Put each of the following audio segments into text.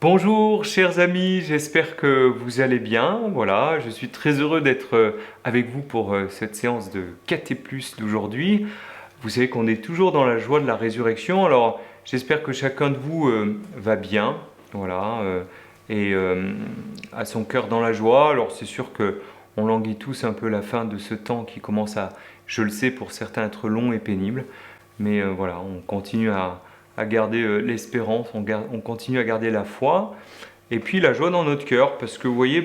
Bonjour chers amis, j'espère que vous allez bien. Voilà, je suis très heureux d'être avec vous pour cette séance de Caté Plus d'aujourd'hui. Vous savez qu'on est toujours dans la joie de la résurrection, alors j'espère que chacun de vous va bien, voilà, et a son cœur dans la joie. Alors c'est sûr que on languit tous un peu la fin de ce temps qui commence à, je le sais, pour certains être long et pénible, mais voilà, on continue à garder l'espérance, on continue à garder la foi, et puis la joie dans notre cœur, parce que vous voyez,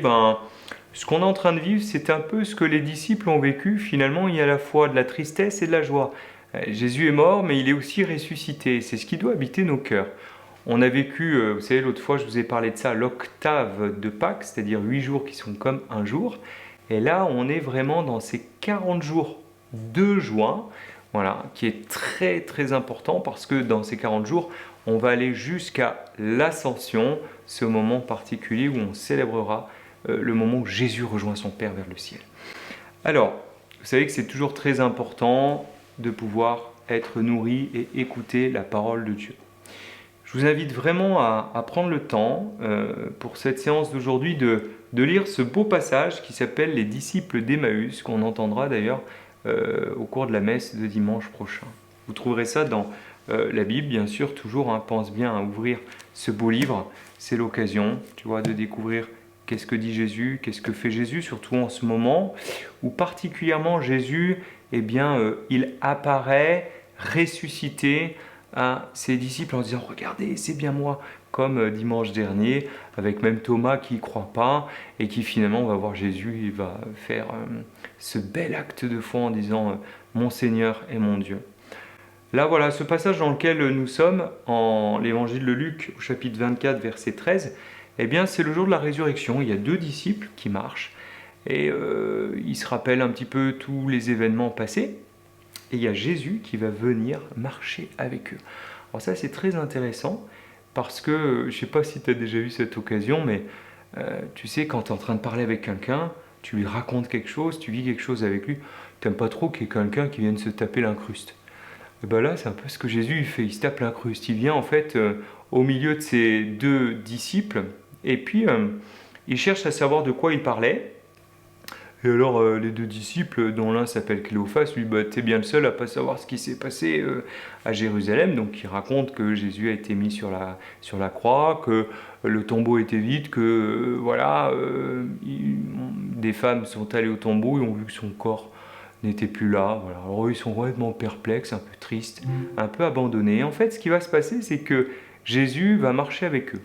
ce qu'on est en train de vivre, c'est un peu ce que les disciples ont vécu. Finalement, il y a à la fois de la tristesse et de la joie. Jésus est mort, mais il est aussi ressuscité. C'est ce qui doit habiter nos cœurs. On a vécu, vous savez, l'autre fois, je vous ai parlé de ça, l'octave de Pâques, c'est-à-dire 8 jours qui sont comme un jour. Et là, on est vraiment dans ces 40 jours de juin, voilà, qui est très très important parce que dans ces 40 jours, on va aller jusqu'à l'ascension, ce moment particulier où on célébrera le moment où Jésus rejoint son Père vers le ciel. Alors, vous savez que c'est toujours très important de pouvoir être nourri et écouter la parole de Dieu. Je vous invite vraiment à prendre le temps pour cette séance d'aujourd'hui de lire ce beau passage qui s'appelle Les disciples d'Emmaüs, qu'on entendra d'ailleurs au cours de la messe de dimanche prochain. Vous trouverez ça dans la Bible, bien sûr, toujours. Pense bien à ouvrir ce beau livre. C'est l'occasion, tu vois, de découvrir qu'est-ce que dit Jésus, qu'est-ce que fait Jésus, surtout en ce moment où particulièrement Jésus, eh bien, il apparaît ressuscité à ses disciples en disant « Regardez, c'est bien moi !» comme dimanche dernier, avec même Thomas qui ne croit pas et qui finalement va voir Jésus, il va faire ce bel acte de foi en disant « Mon Seigneur et mon Dieu ». Là, voilà, ce passage dans lequel nous sommes, en l'évangile de Luc, au chapitre 24, verset 13, eh bien, c'est le jour de la résurrection. Il y a deux disciples qui marchent et ils se rappellent un petit peu tous les événements passés. Et il y a Jésus qui va venir marcher avec eux. Alors ça, c'est très intéressant parce que, je ne sais pas si tu as déjà eu cette occasion, mais tu sais, quand tu es en train de parler avec quelqu'un, tu lui racontes quelque chose, tu vis quelque chose avec lui, tu n'aimes pas trop qu'il y ait quelqu'un qui vienne se taper l'incruste. Et bien là, c'est un peu ce que Jésus il fait, il se tape l'incruste. Il vient en fait au milieu de ses deux disciples et puis il cherche à savoir de quoi il parlait. Et alors, les deux disciples, dont l'un s'appelle Cléophas, lui, t'es bien le seul à pas savoir ce qui s'est passé à Jérusalem. Donc, il raconte que Jésus a été mis sur la croix, que le tombeau était vide, que des femmes sont allées au tombeau et ont vu que son corps n'était plus là. Voilà. Alors, eux, ils sont complètement perplexes, un peu tristes, un peu abandonnés. Et en fait, ce qui va se passer, c'est que Jésus va marcher avec eux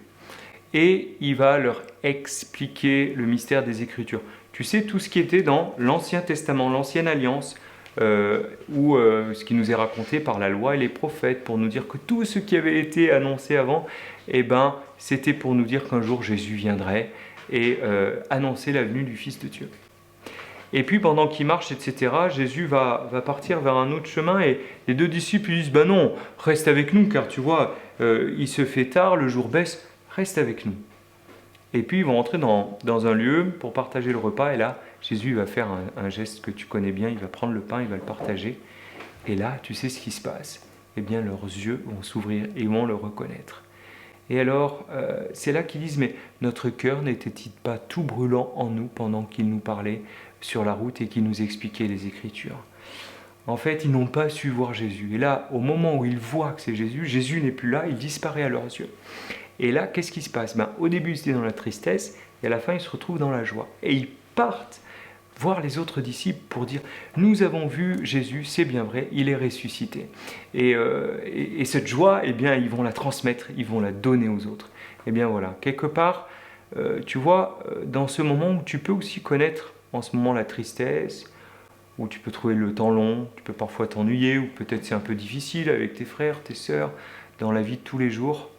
et il va leur expliquer le mystère des Écritures. Tu sais, tout ce qui était dans l'Ancien Testament, l'Ancienne Alliance, ou ce qui nous est raconté par la loi et les prophètes, pour nous dire que tout ce qui avait été annoncé avant, eh ben, c'était pour nous dire qu'un jour Jésus viendrait et annoncer la venue du Fils de Dieu. Et puis pendant qu'il marche, etc., Jésus va partir vers un autre chemin et les deux disciples lui disent « Ben non, reste avec nous, car tu vois, il se fait tard, le jour baisse, reste avec nous. » Et puis ils vont entrer dans un lieu pour partager le repas. Et là, Jésus va faire un geste que tu connais bien. Il va prendre le pain, il va le partager. Et là, tu sais ce qui se passe. Eh bien, leurs yeux vont s'ouvrir et ils vont le reconnaître. Et alors, c'est là qu'ils disent, mais notre cœur n'était-il pas tout brûlant en nous pendant qu'il nous parlait sur la route et qu'il nous expliquait les Écritures? En fait, ils n'ont pas su voir Jésus. Et là, au moment où ils voient que c'est Jésus, Jésus n'est plus là, il disparaît à leurs yeux. Et là, qu'est-ce qui se passe? Au début, ils étaient dans la tristesse, et à la fin, ils se retrouvent dans la joie. Et ils partent voir les autres disciples pour dire « Nous avons vu Jésus, c'est bien vrai, il est ressuscité. » Et cette joie, eh bien, ils vont la transmettre, ils vont la donner aux autres. Eh bien voilà, quelque part, tu vois, dans ce moment où tu peux aussi connaître en ce moment la tristesse, où tu peux trouver le temps long, tu peux parfois t'ennuyer, ou peut-être c'est un peu difficile avec tes frères, tes sœurs, dans la vie de tous les jours.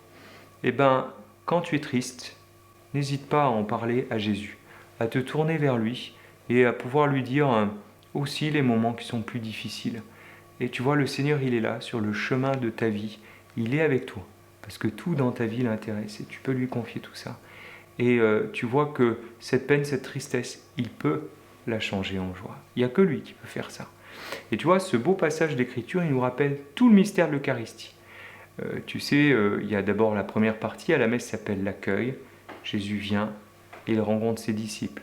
Eh bien, quand tu es triste, n'hésite pas à en parler à Jésus, à te tourner vers lui et à pouvoir lui dire aussi les moments qui sont plus difficiles. Et tu vois, le Seigneur, il est là, sur le chemin de ta vie. Il est avec toi, parce que tout dans ta vie l'intéresse et tu peux lui confier tout ça. Et tu vois que cette peine, cette tristesse, il peut la changer en joie. Il n'y a que lui qui peut faire ça. Et tu vois, ce beau passage d'Écriture, il nous rappelle tout le mystère de l'Eucharistie. Tu sais, il y a d'abord la première partie à la messe qui s'appelle l'accueil. Jésus vient et il rencontre ses disciples.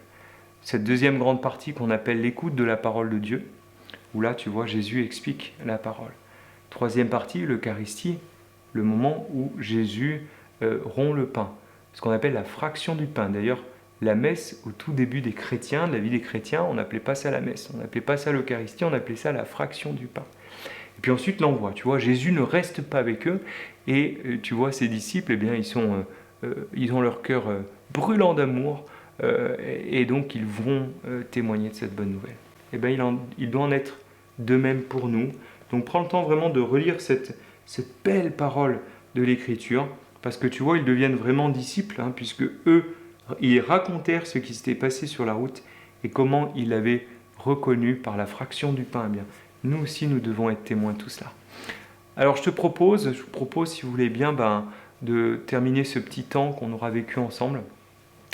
Cette deuxième grande partie qu'on appelle l'écoute de la parole de Dieu, où là, tu vois, Jésus explique la parole. Troisième partie, l'Eucharistie, le moment où Jésus rompt le pain, ce qu'on appelle la fraction du pain. D'ailleurs, la messe, au tout début des chrétiens, de la vie des chrétiens, on n'appelait pas ça la messe, on n'appelait pas ça l'Eucharistie, on appelait ça la fraction du pain. Et puis ensuite l'envoi, tu vois, Jésus ne reste pas avec eux, et tu vois, ses disciples, eh bien, ils ont leur cœur brûlant d'amour, et donc ils vont témoigner de cette bonne nouvelle. Eh bien, il doit en être de même pour nous. Donc prends le temps vraiment de relire cette belle parole de l'Écriture, parce que tu vois, ils deviennent vraiment disciples, hein, puisque eux, ils racontèrent ce qui s'était passé sur la route et comment ils l'avaient reconnu par la fraction du pain. Eh bien, nous aussi, nous devons être témoins de tout cela. Alors, je vous propose, si vous voulez bien, de terminer ce petit temps qu'on aura vécu ensemble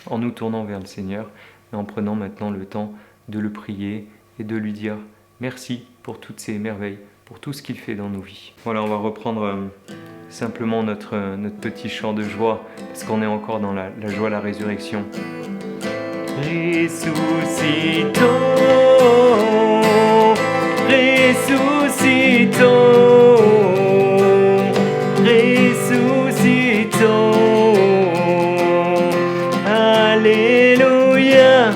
en nous tournant vers le Seigneur et en prenant maintenant le temps de le prier et de lui dire merci pour toutes ces merveilles, pour tout ce qu'il fait dans nos vies. Voilà, on va reprendre simplement notre petit chant de joie, parce qu'on est encore dans la joie de la résurrection. Ressuscitons, ressuscitons, ressuscitons. Alléluia,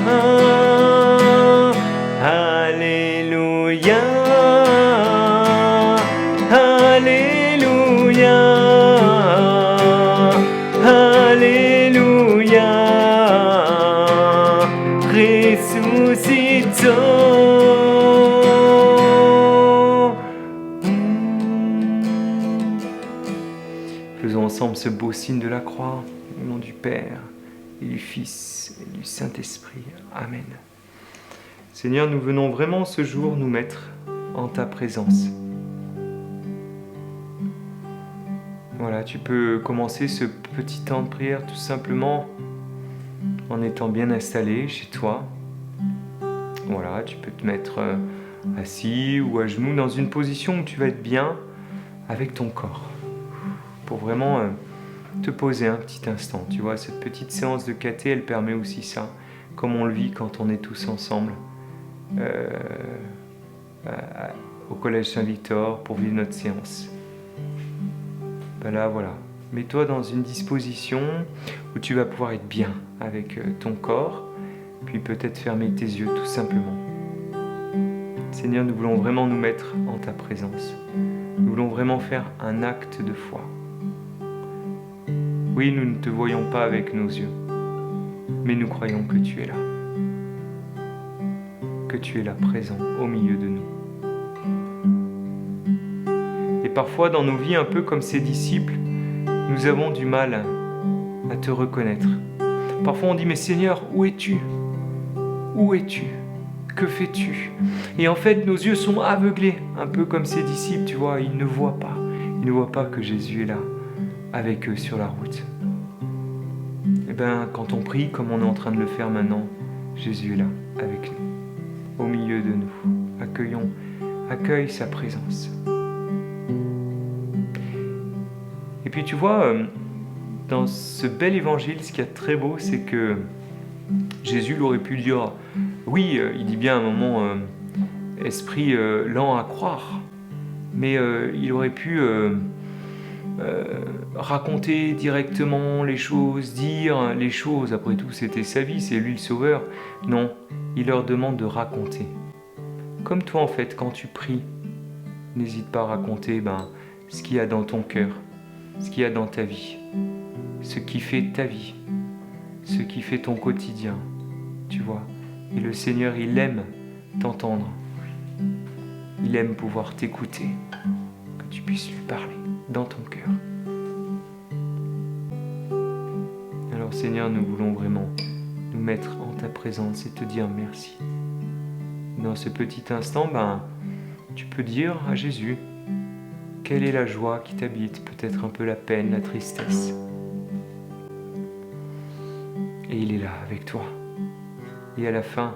Alléluia, Alléluia, Alléluia, ressuscitons. Faisons ensemble ce beau signe de la croix, au nom du Père, et du Fils, et du Saint-Esprit. Amen. Seigneur, nous venons vraiment ce jour nous mettre en ta présence. Voilà, tu peux commencer ce petit temps de prière tout simplement en étant bien installé chez toi. Voilà, tu peux te mettre assis ou à genoux dans une position où tu vas être bien avec ton corps. Pour vraiment te poser un petit instant. Tu vois, cette petite séance de caté, elle permet aussi ça, comme on le vit quand on est tous ensemble au Collège Saint-Victor pour vivre notre séance. Ben là, voilà. Mets-toi dans une disposition où tu vas pouvoir être bien avec ton corps, puis peut-être fermer tes yeux tout simplement. Seigneur, nous voulons vraiment nous mettre en ta présence. Nous voulons vraiment faire un acte de foi. Oui, nous ne te voyons pas avec nos yeux, mais nous croyons que tu es là. Que tu es là présent au milieu de nous. Et parfois dans nos vies, un peu comme ces disciples, nous avons du mal à te reconnaître. Parfois on dit, mais Seigneur, où es-tu? Où es-tu? Que fais-tu? Et en fait, nos yeux sont aveuglés, un peu comme ces disciples, tu vois, ils ne voient pas. Ils ne voient pas que Jésus est là, avec eux sur la route. Et bien, quand on prie, comme on est en train de le faire maintenant, Jésus est là, avec nous, au milieu de nous. Accueille sa présence. Et puis tu vois, dans ce bel évangile, ce qu'il y a de très beau, c'est que Jésus l'aurait pu dire, oui, il dit bien à un moment, esprit lent à croire, mais il aurait pu raconter directement les choses, dire les choses, après tout c'était sa vie, c'est lui le sauveur. Non, il leur demande de raconter. Comme toi en fait, quand tu pries, n'hésite pas à raconter ce qu'il y a dans ton cœur, ce qu'il y a dans ta vie, ce qui fait ta vie, ce qui fait ton quotidien, tu vois. Et le Seigneur, il aime t'entendre, il aime pouvoir t'écouter, que tu puisses lui parler dans ton cœur. Alors Seigneur, nous voulons vraiment nous mettre en ta présence et te dire merci. Dans ce petit instant, tu peux dire à Jésus quelle est la joie qui t'habite, peut-être un peu la peine, la tristesse. Et il est là avec toi. Et à la fin,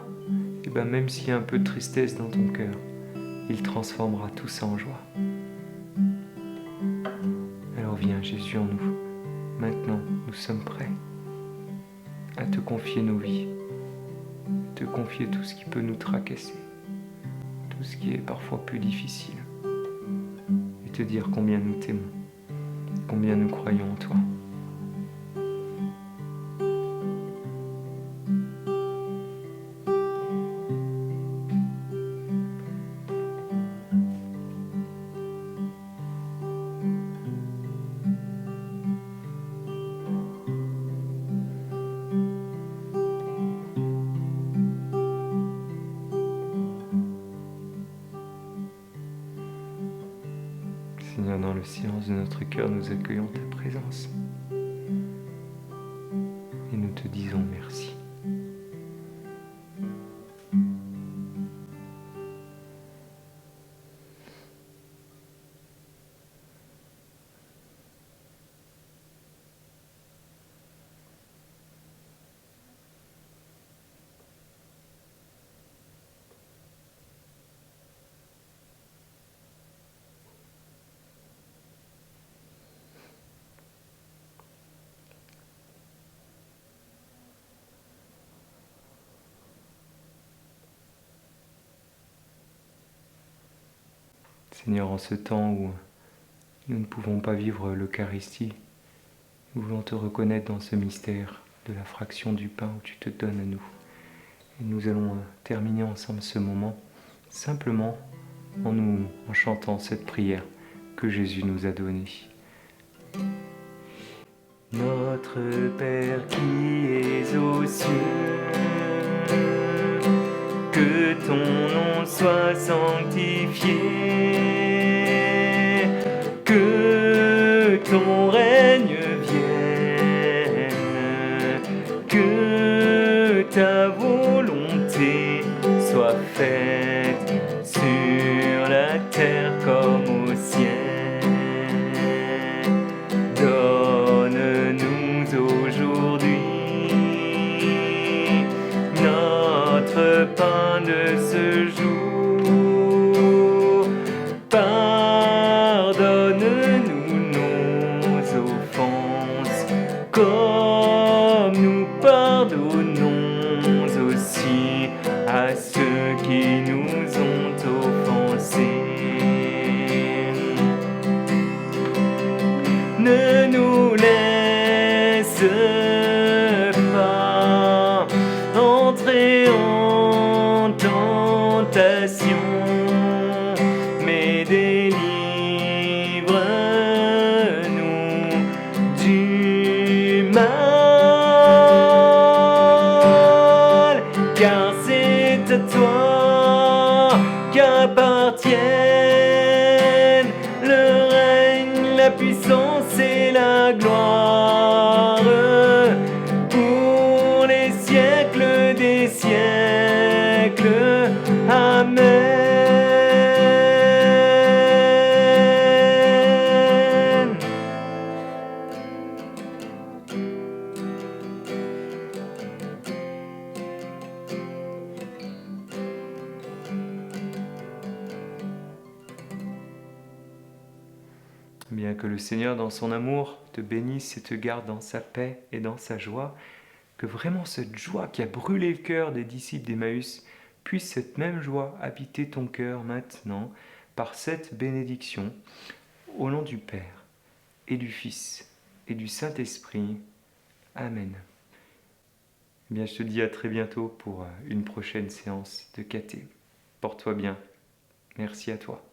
même s'il y a un peu de tristesse dans ton cœur, il transformera tout ça en joie. Alors viens Jésus en nous. Maintenant, nous sommes prêts à te confier nos vies, te confier tout ce qui peut nous tracasser, tout ce qui est parfois plus difficile, et te dire combien nous t'aimons, combien nous croyons en toi. Seigneur, dans le silence de notre cœur, nous accueillons ta présence et nous te disons merci. Seigneur, en ce temps où nous ne pouvons pas vivre l'Eucharistie, nous voulons te reconnaître dans ce mystère de la fraction du pain où tu te donnes à nous. Et nous allons terminer ensemble ce moment simplement en chantant cette prière que Jésus nous a donnée. Notre Père qui es aux cieux, que ton nom soit sanctifié, que ton règne vienne, que ta volonté soit faite sur la terre comme au ciel. Donne-nous aujourd'hui notre pain de ce jour. Pardonne-nous nos offenses, comme nous pardonnons aussi à ceux qui nous ont offensés. Ne nous laisse pas entrer en tentation, mais délivre-nous du mal, car c'est à toi qu'appartiennent le règne, la puissance et la gloire pour les siècles des siècles. Amen. Bien que le Seigneur, dans son amour, te bénisse et te garde dans sa paix et dans sa joie, que vraiment cette joie qui a brûlé le cœur des disciples d'Emmaüs puisse cette même joie habiter ton cœur maintenant par cette bénédiction, au nom du Père et du Fils et du Saint-Esprit. Amen. Eh bien, je te dis à très bientôt pour une prochaine séance de caté. Porte-toi bien. Merci à toi.